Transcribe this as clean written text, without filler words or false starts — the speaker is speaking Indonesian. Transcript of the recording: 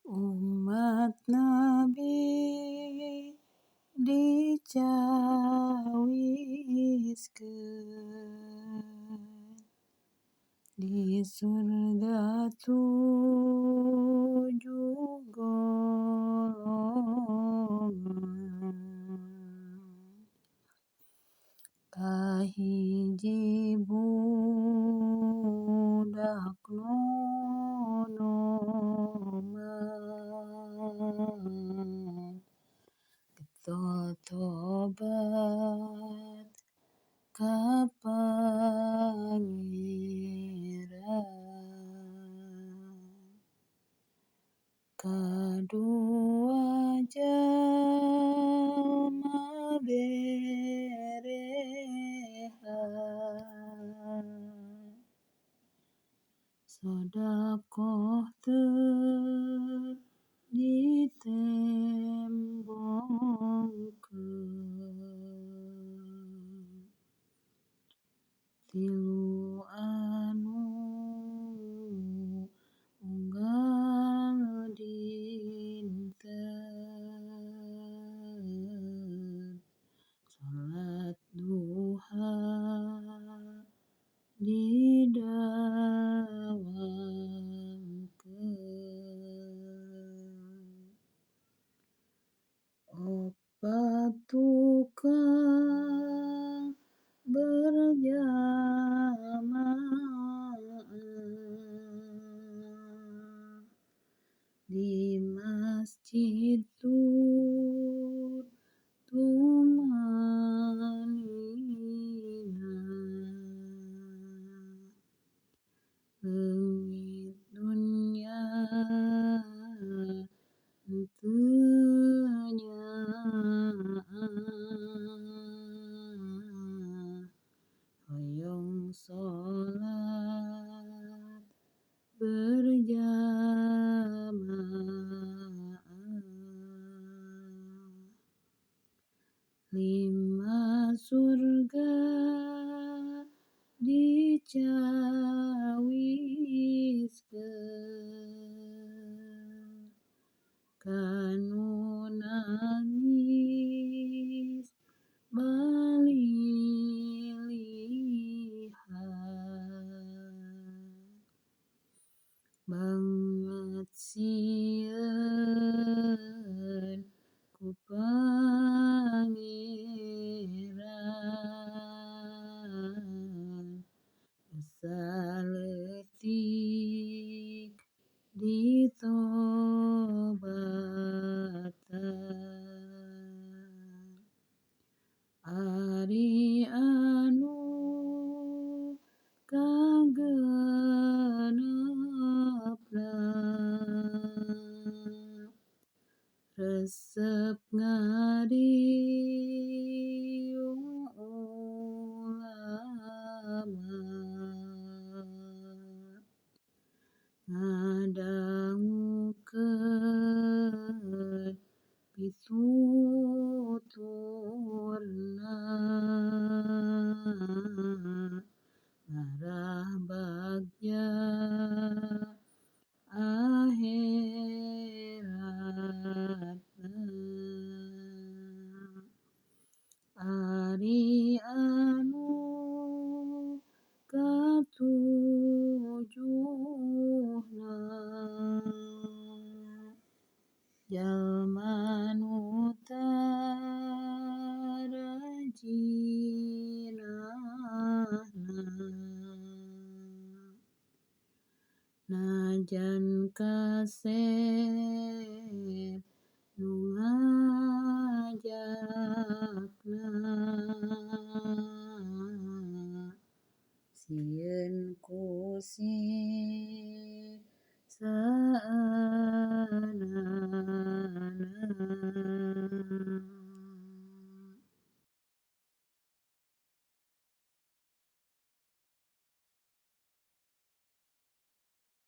Umat Nabi dicawiskeun di surga 7 golongan. Kahiji budak nonoman totobat ka Pangeran. Kadua jalma berehan sodaqoh teu ditembongkeun. Tilu anu unggal dinten salat duha didawamkeun. Opat tukang berjamaah di masjid tumanina. Leungit dunya henteu nyaah, hoyong sholat berjamaah. 5 surga dicawiskeun kanu nangis balilihan. Banget sieun ku Pangeran, dosa leutik ditobatan. Ari anu kagenepna resep ngadiung ulama, ngadangukeun pituturna, ngarah bagja akhiratna. Ari anu katujuhna jalma nu tarajinahna. Najan kaset